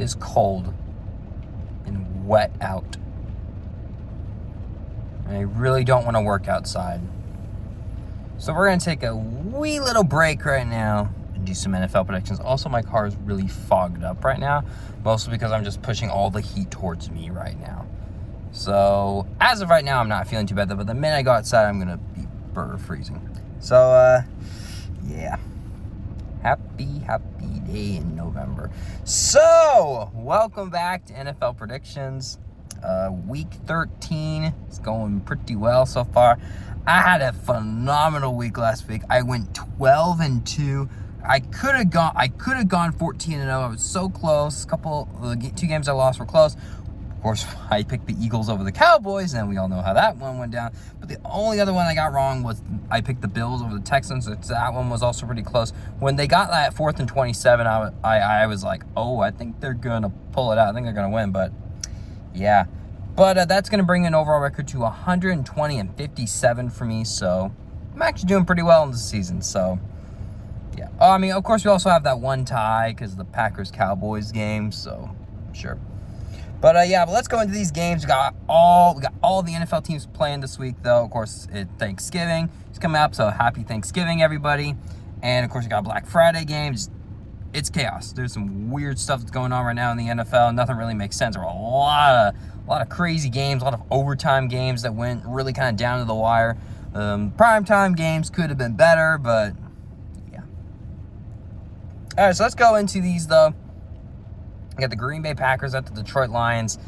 is cold and wet out. And I really don't want to work outside. So we're going to take a wee little break right now and do some NFL predictions. Also, my car is really fogged up right now, mostly because I'm just pushing all the heat towards me right now. So as of right now, I'm not feeling too bad, but the minute I go outside, I'm going to be burger freezing. So, yeah. Happy day in November. So, welcome back to NFL predictions. Week 13 is going pretty well so far. I had a phenomenal week last week. I went 12-2. I could have gone 14-0. I was so close. Two games I lost were close. Of course, I picked the Eagles over the Cowboys, and we all know how that one went down. But the only other one I got wrong was I picked the Bills over the Texans. That one was also pretty close. When they got that 4th and 27, I was like, oh, I think they're going to pull it out. I think they're going to win, but yeah. But that's going to bring an overall record to 120-57 for me, so I'm actually doing pretty well in this season, so yeah. I mean, of course, we also have that one tie because of the Packers-Cowboys game, so sure. But but let's go into these games. We got all the NFL teams playing this week, though. Of course, Thanksgiving is coming up, so happy Thanksgiving, everybody. And of course, we got Black Friday games. It's chaos. There's some weird stuff that's going on right now in the NFL. Nothing really makes sense. There are a lot of crazy games, a lot of overtime games that went really kind of down to the wire. Primetime games could have been better, but yeah. All right, so let's go into these, though. We got the Green Bay Packers at the Detroit Lions.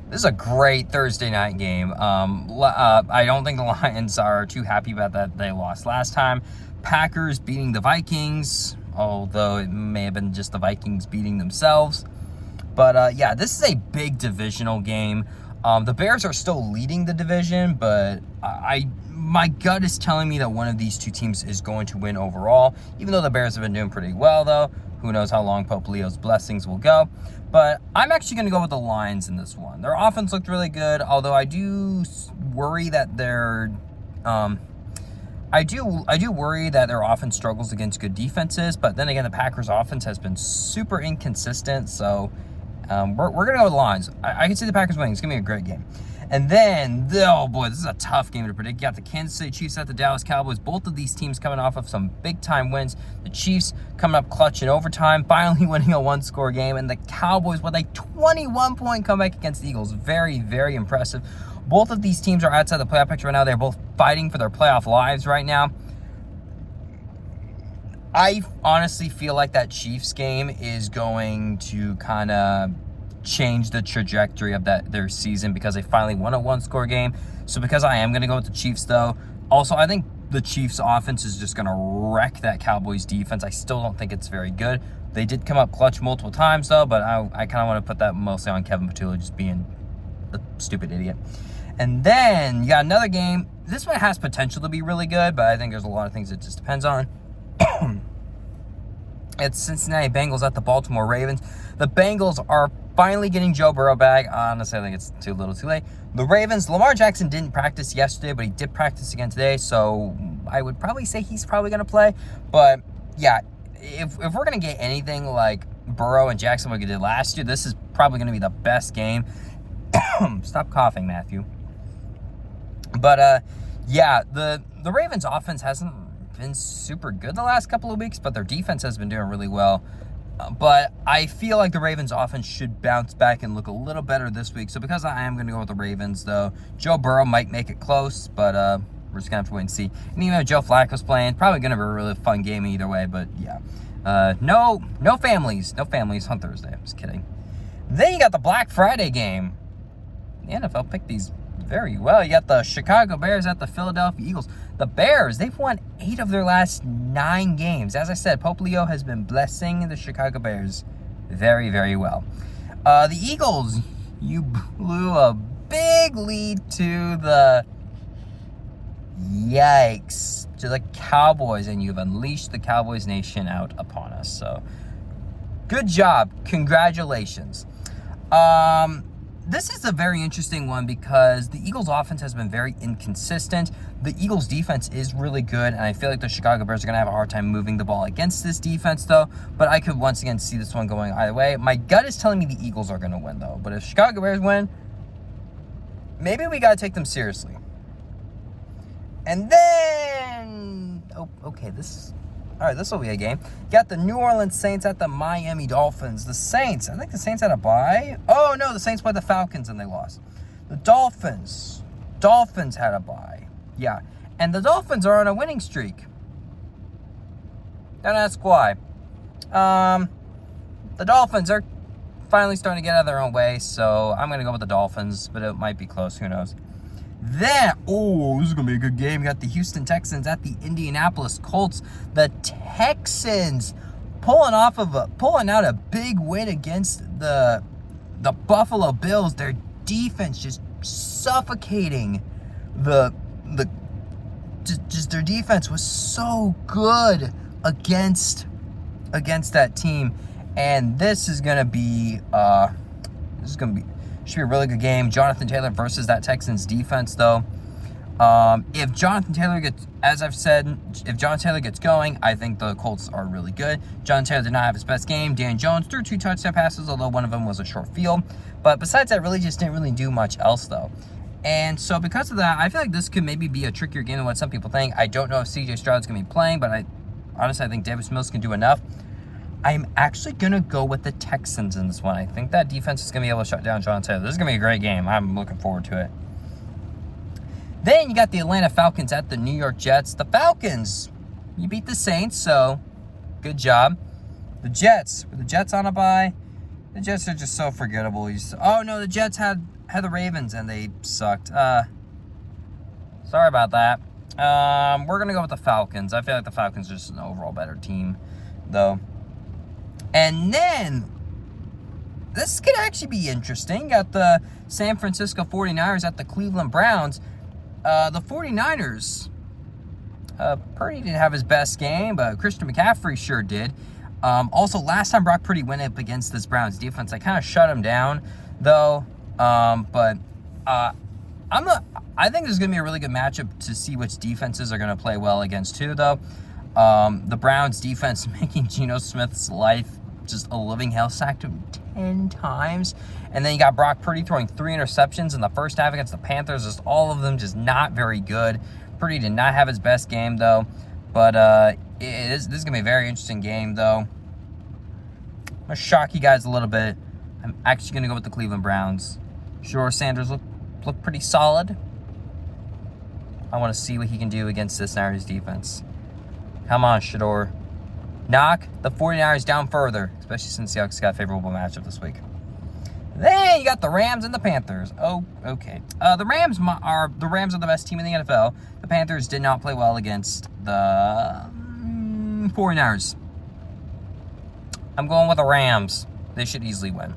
This is a great Thursday night game. I don't think the Lions are too happy about that they lost last time. Packers beating the Vikings, although it may have been just the Vikings beating themselves. But, this is a big divisional game. The Bears are still leading the division, but my gut is telling me that one of these two teams is going to win overall, even though the Bears have been doing pretty well, though. Who knows how long Pope Leo's blessings will go. But I'm actually going to go with the Lions in this one. Their offense looked really good, although I do worry that I do worry that their offense struggles against good defenses. But then again, the Packers' offense has been super inconsistent, so we're going to go with the Lions. I can see the Packers winning. It's going to be a great game. And then, oh boy, this is a tough game to predict. You got the Kansas City Chiefs at the Dallas Cowboys. Both of these teams coming off of some big-time wins. The Chiefs coming up clutch in overtime, finally winning a one-score game. And the Cowboys with a 21-point comeback against the Eagles. Very, very impressive. Both of these teams are outside the playoff picture right now. They're both fighting for their playoff lives right now. I honestly feel like that Chiefs game is going to kind of change the trajectory of their season because they finally won a one-score game. So because I am going to go with the Chiefs, though. Also, I think the Chiefs' offense is just going to wreck that Cowboys' defense. I still don't think it's very good. They did come up clutch multiple times, though, but I kind of want to put that mostly on Kevin Patullo just being a stupid idiot. And then you got another game. This one has potential to be really good, but I think there's a lot of things it just depends on. It's Cincinnati Bengals at the Baltimore Ravens. The Bengals are finally getting Joe Burrow back. Honestly, I think it's too little too late. The Ravens, Lamar Jackson didn't practice yesterday, but he did practice again today, so I would probably say he's probably going to play. But, yeah, if we're going to get anything like Burrow and Jackson like we did last year, this is probably going to be the best game. Stop coughing, Matthew. But, the Ravens' offense hasn't been super good the last couple of weeks, but their defense has been doing really well. But I feel like the Ravens' offense should bounce back and look a little better this week. So because I am going to go with the Ravens, though, Joe Burrow might make it close, but we're just going to have to wait and see. And even though Joe Flacco's playing, probably going to be a really fun game either way, but yeah. No families on Thursday. I'm just kidding. Then you got the Black Friday game. The NFL picked these very well. You got the Chicago Bears at the Philadelphia Eagles. The Bears, they've won 8 of their last 9 games. As I said, Pope Leo has been blessing the Chicago Bears very, very well. The Eagles, you blew a big lead to the Cowboys, and you've unleashed the Cowboys Nation out upon us. So, good job. Congratulations. this is a very interesting one because the Eagles' offense has been very inconsistent. The Eagles' defense is really good, and I feel like the Chicago Bears are going to have a hard time moving the ball against this defense, though. But I could once again see this one going either way. My gut is telling me the Eagles are going to win, though. But if Chicago Bears win, maybe we got to take them seriously. And then, oh, okay, this will be a game. Got the New Orleans Saints at the Miami Dolphins. The Saints, I think the Saints had a bye. Oh, no, the Saints played the Falcons and they lost. The Dolphins had a bye. Yeah, and the Dolphins are on a winning streak. Don't ask why. The Dolphins are finally starting to get out of their own way, so I'm going to go with the Dolphins, but it might be close. Who knows? Then, this is going to be a good game. You got the Houston Texans at the Indianapolis Colts. The Texans pulling out a big win against the Buffalo Bills. Their defense just suffocating their defense was so good against that team. And this is going to be should be a really good game. Jonathan Taylor versus that Texans defense, though. If Jonathan Taylor gets, as I've said, if Jonathan Taylor gets going, I think the Colts are really good. Jonathan Taylor did not have his best game. Dan Jones threw 2 touchdown passes, although one of them was a short field. But besides that, really just didn't really do much else, though. And so because of that, I feel like this could maybe be a trickier game than what some people think. I don't know if C.J. Stroud's going to be playing, but I think Davis Mills can do enough. I'm actually going to go with the Texans in this one. I think that defense is going to be able to shut down Jonathan Taylor. This is going to be a great game. I'm looking forward to it. Then you got the Atlanta Falcons at the New York Jets. The Falcons, you beat the Saints, so good job. The Jets, with the Jets on a bye, the Jets are just so forgettable. The Jets had the Ravens, and they sucked. Sorry about that. We're going to go with the Falcons. I feel like the Falcons are just an overall better team, though. And then, this could actually be interesting. Got the San Francisco 49ers at the Cleveland Browns. The 49ers, Purdy didn't have his best game, but Christian McCaffrey sure did. Also, last time Brock Purdy went up against this Browns defense, I kind of shut him down, though. I think this is going to be a really good matchup to see which defenses are going to play well against too, though. The Browns defense making Geno Smith's life just a living hell, sacked him 10 times. And then you got Brock Purdy throwing 3 interceptions in the first half against the Panthers. Just all of them just not very good. Purdy did not have his best game, though. But this is going to be a very interesting game, though. I'm going to shock you guys a little bit. I'm actually going to go with the Cleveland Browns. Sure, Sanders look pretty solid. I want to see what he can do against this Niners defense. Come on, Shador. Knock the 49ers down further, especially since the Seahawks got a favorable matchup this week. Then you got the Rams and the Panthers. Oh, okay. The Rams are the best team in the NFL. The Panthers did not play well against the 49ers. I'm going with the Rams. They should easily win.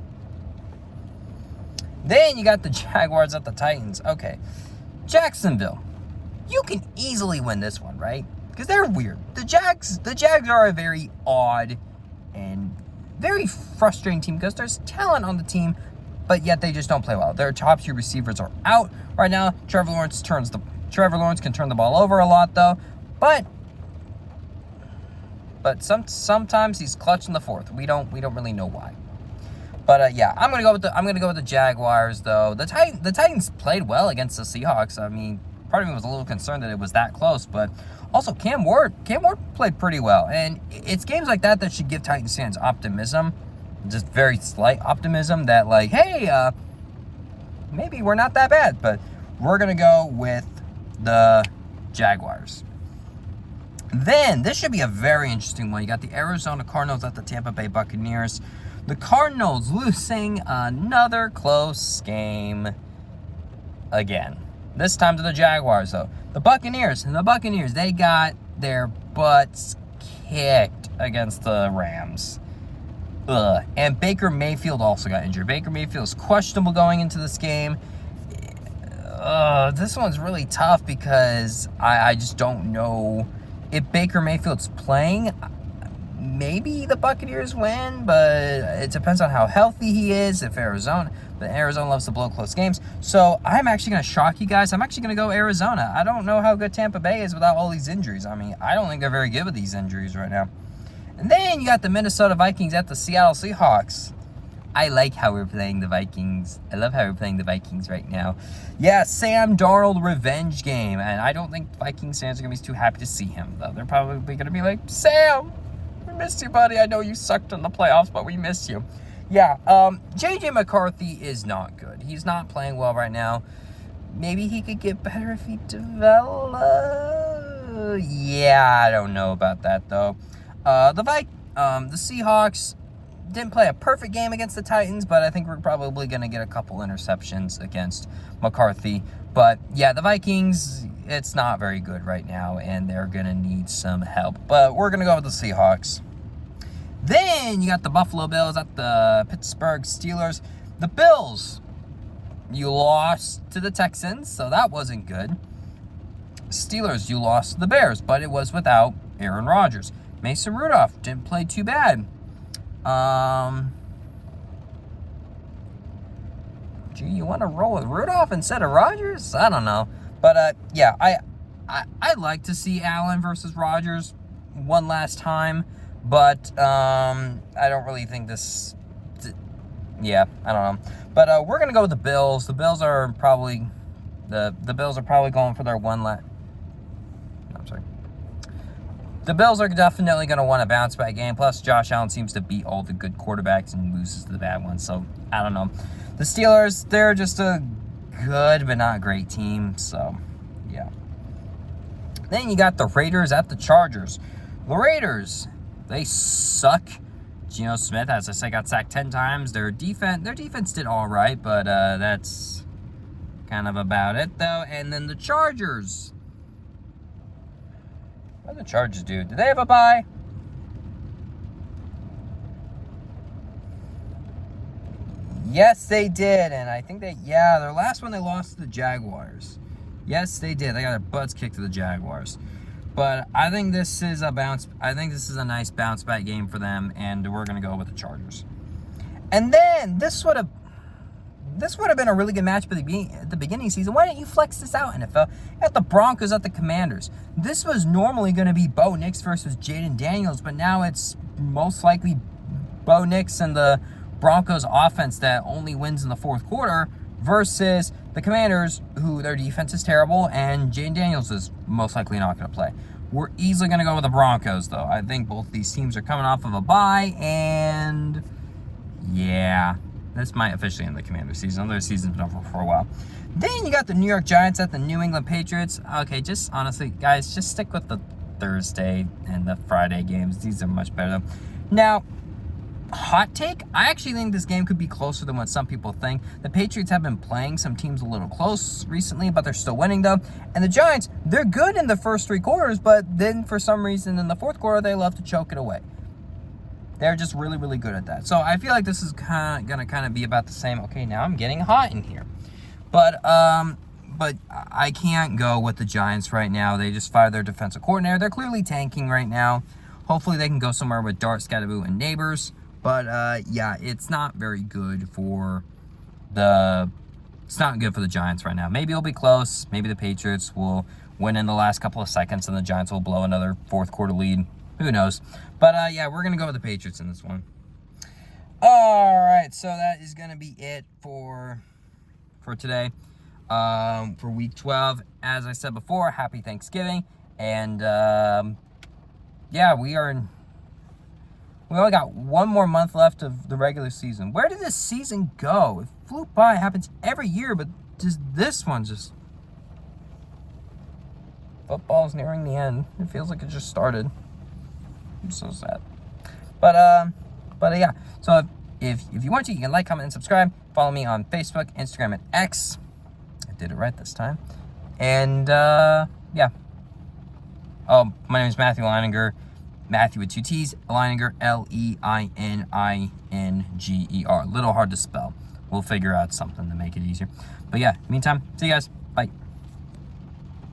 Then you got the Jaguars at the Titans. Okay. Jacksonville. You can easily win this one, right? Because they're weird. The Jags are a very odd and very frustrating team because there's talent on the team, but yet they just don't play well. Their top 2 receivers are out right now. Trevor Lawrence can turn the ball over a lot, though, but sometimes he's clutch in the fourth. We don't really know why. But I'm gonna go with the Jaguars, though. The Titans played well against the Seahawks. I mean, part of me was a little concerned that it was that close, but also Cam Ward played pretty well. And it's games like that should give Titans fans optimism, just very slight optimism that, like, hey, maybe we're not that bad. But we're going to go with the Jaguars. Then, this should be a very interesting one. You got the Arizona Cardinals at the Tampa Bay Buccaneers. The Cardinals losing another close game again. This time to the Jaguars, though. The Buccaneers, they got their butts kicked against the Rams. And Baker Mayfield also got injured. Baker Mayfield is questionable going into this game. This one's really tough because I just don't know if Baker Mayfield's playing. maybe the Buccaneers win, but it depends on how healthy he is. If Arizona loves to blow close games. So I'm actually going to shock you guys. I'm actually going to go Arizona. I don't know how good Tampa Bay is without all these injuries. I mean, I don't think they're very good with these injuries right now. And then you got the Minnesota Vikings at the Seattle Seahawks. I like how we're playing the Vikings. I love how we're playing the Vikings right now. Yeah, Sam Darnold revenge game. And I don't think Vikings fans are going to be too happy to see him, though. They're probably going to be like, Sam, we missed you, buddy. I know you sucked in the playoffs, but we missed you. Yeah, J.J. McCarthy is not good. He's not playing well right now. Maybe he could get better if he develops. Yeah, I don't know about that, though. The Seahawks didn't play a perfect game against the Titans, but I think we're probably going to get a couple interceptions against McCarthy. But, yeah, the Vikings, it's not very good right now, and they're going to need some help. But we're going to go with the Seahawks. Then you got the Buffalo Bills at the Pittsburgh Steelers. The Bills, you lost to the Texans, so that wasn't good. Steelers, you lost to the Bears, but it was without Aaron Rodgers. Mason Rudolph didn't play too bad. Do you want to roll with Rudolph instead of Rodgers? I don't know. But, yeah, I'd like to see Allen versus Rodgers one last time. But, I don't really think this... Yeah, I don't know. But, we're going to go with the Bills. The Bills are probably... The Bills are probably going for their one last... I'm sorry. The Bills are definitely going to want a bounce-back game. Plus, Josh Allen seems to beat all the good quarterbacks and loses to the bad ones. So, I don't know. The Steelers, they're just a good but not great team. So, yeah. Then you got the Raiders at the Chargers. The Raiders, they suck. Geno Smith, as I said, got sacked 10 times. Their defense did all right, but that's kind of about it, though. And then the Chargers. What did the Chargers do? Did they have a bye? Yes, they did. And I think their last one they lost to the Jaguars. Yes, they did. They got their butts kicked to the Jaguars. But I think this is a nice bounce back game for them, and we're gonna go with the Chargers. And then this would have been a really good match at the beginning of the season. Why didn't you flex this out, NFL? At the Broncos, at the Commanders. This was normally going to be Bo Nix versus Jaden Daniels, but now it's most likely Bo Nix and the Broncos offense that only wins in the fourth quarter versus the Commanders, who their defense is terrible, and Jaden Daniels is most likely not going to play. We're easily going to go with the Broncos, though. I think both these teams are coming off of a bye, and yeah, this might officially end the Commanders season. Their season's been over for a while. Then you got the New York Giants at the New England Patriots. Okay, just honestly, guys, just stick with the Thursday and the Friday games. These are much better. Now, hot take, I actually think this game could be closer than what some people think. The Patriots have been playing some teams a little close recently, but they're still winning, though. And the Giants, they're good in the first three quarters, but then for some reason in the fourth quarter, they love to choke it away. They're just really, really good at that. So I feel like this is going to be about the same. Okay, now I'm getting hot in here. But I can't go with the Giants right now. They just fired their defensive coordinator. They're clearly tanking right now. Hopefully they can go somewhere with Dart, Scadaboo, and Neighbors. But, yeah, it's not very good for the Giants right now. Maybe it'll be close. Maybe the Patriots will win in the last couple of seconds and the Giants will blow another fourth quarter lead. Who knows? But, yeah, we're going to go with the Patriots in this one. All right, so that is going to be it for today. For Week 12, as I said before, Happy Thanksgiving. And, yeah, we only got one more month left of the regular season. Where did this season go? It flew by. It happens every year, but just this one football's nearing the end. It feels like it just started. I'm so sad. But yeah. So if you want to, you can like, comment, and subscribe. Follow me on Facebook, Instagram, and X. I did it right this time. And yeah. Oh, my name is Matthew Leininger. Matthew with two T's. Leininger, Leininger. Little hard to spell. We'll figure out something to make it easier. But yeah, meantime, see you guys.